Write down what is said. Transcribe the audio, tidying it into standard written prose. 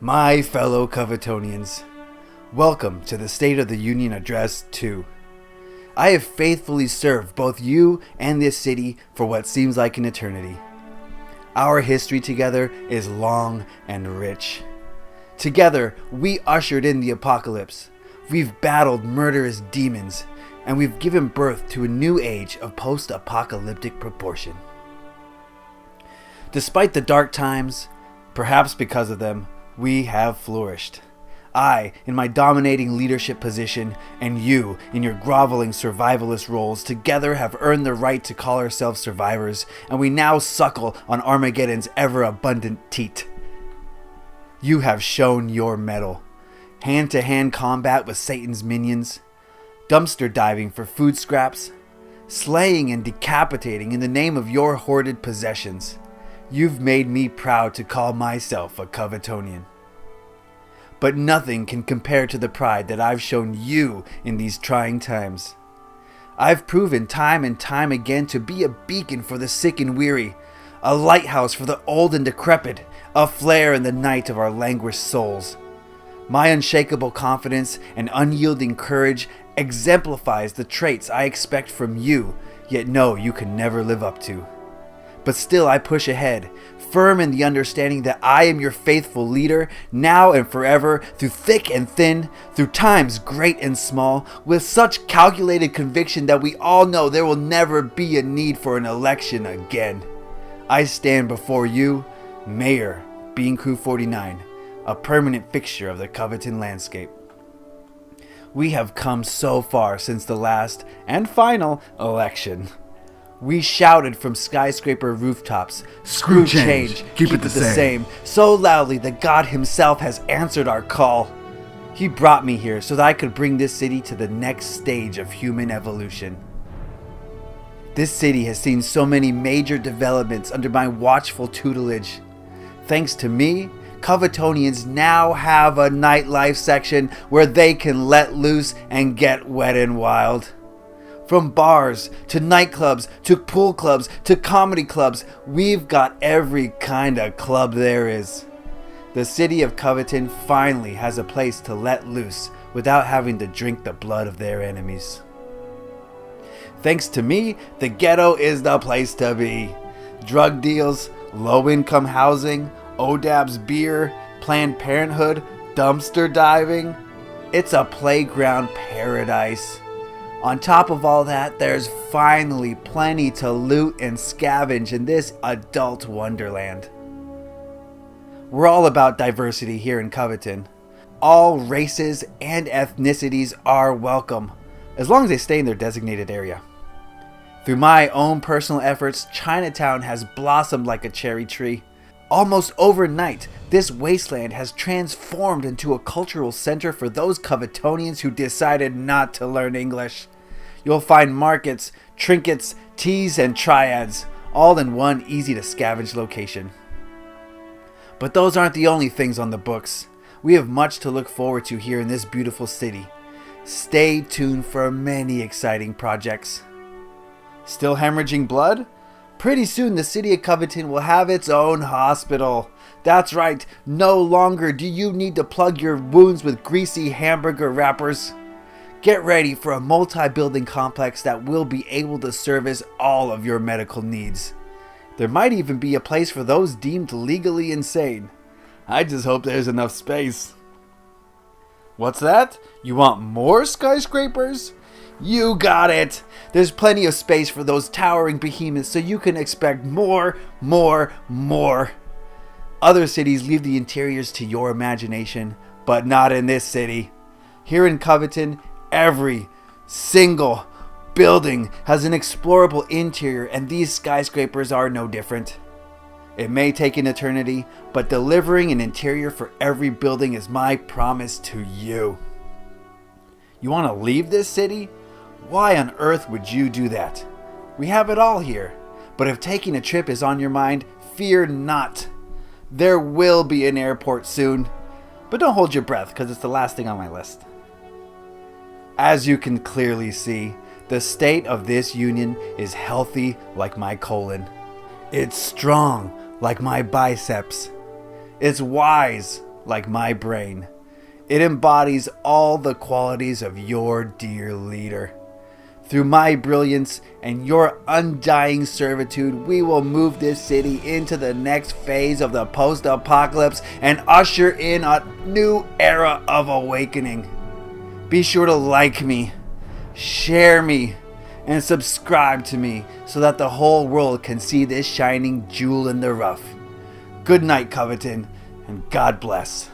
My fellow Covetonians, welcome to the State of the Union Address 2. I have faithfully served both you and this city for what seems like an eternity. Our history together is long and rich. Together, we ushered in the apocalypse. We've battled murderous demons, and we've given birth to a new age of post-apocalyptic proportion. Despite the dark times, perhaps because of them, we have flourished. I, in my dominating leadership position, and you, in your groveling survivalist roles, together have earned the right to call ourselves survivors, and we now suckle on Armageddon's ever-abundant teat. You have shown your mettle. Hand-to-hand combat with Satan's minions, dumpster diving for food scraps, slaying and decapitating in the name of your hoarded possessions. You've made me proud to call myself a Covetonian. But nothing can compare to the pride that I've shown you in these trying times. I've proven time and time again to be a beacon for the sick and weary, a lighthouse for the old and decrepit, a flare in the night of our languished souls. My unshakable confidence and unyielding courage exemplifies the traits I expect from you, yet know you can never live up to. But still I push ahead, firm in the understanding that I am your faithful leader, now and forever, through thick and thin, through times great and small, with such calculated conviction that we all know there will never be a need for an election again. I stand before you, Mayor Beancrew49, a permanent fixture of the Coveton landscape. We have come so far since the last and final election. We shouted from skyscraper rooftops, "Screw change, keep it the same," so loudly that God himself has answered our call. He brought me here so that I could bring this city to the next stage of human evolution. This city has seen so many major developments under my watchful tutelage. Thanks to me, Covetonians now have a nightlife section where they can let loose and get wet and wild. From bars, to nightclubs, to pool clubs, to comedy clubs, we've got every kind of club there is. The city of Coveton finally has a place to let loose without having to drink the blood of their enemies. Thanks to me, the ghetto is the place to be. Drug deals, low-income housing, ODAB's beer, Planned Parenthood, dumpster diving. It's a playground paradise. On top of all that, there's finally plenty to loot and scavenge in this adult wonderland. We're all about diversity here in Coveton. All races and ethnicities are welcome, as long as they stay in their designated area. Through my own personal efforts, Chinatown has blossomed like a cherry tree. Almost overnight, this wasteland has transformed into a cultural center for those Covetonians who decided not to learn English. You'll find markets, trinkets, teas, and triads, all in one easy-to-scavenge location. But those aren't the only things on the books. We have much to look forward to here in this beautiful city. Stay tuned for many exciting projects. Still hemorrhaging blood? Pretty soon the city of Coveton will have its own hospital. That's right, no longer do you need to plug your wounds with greasy hamburger wrappers. Get ready for a multi-building complex that will be able to service all of your medical needs. There might even be a place for those deemed legally insane. I just hope there's enough space. What's that? You want more skyscrapers? You got it! There's plenty of space for those towering behemoths, so you can expect more. Other cities leave the interiors to your imagination, but not in this city. Here in Coveton, every single building has an explorable interior, and these skyscrapers are no different. It may take an eternity, but delivering an interior for every building is my promise to you. You want to leave this city? Why on earth would you do that? We have it all here. But if taking a trip is on your mind, fear not. There will be an airport soon. But don't hold your breath, because it's the last thing on my list. As you can clearly see, the state of this union is healthy like my colon. It's strong like my biceps. It's wise like my brain. It embodies all the qualities of your dear leader. Through my brilliance and your undying servitude, we will move this city into the next phase of the post-apocalypse and usher in a new era of awakening. Be sure to like me, share me, and subscribe to me so that the whole world can see this shining jewel in the rough. Good night, Coveton, and God bless.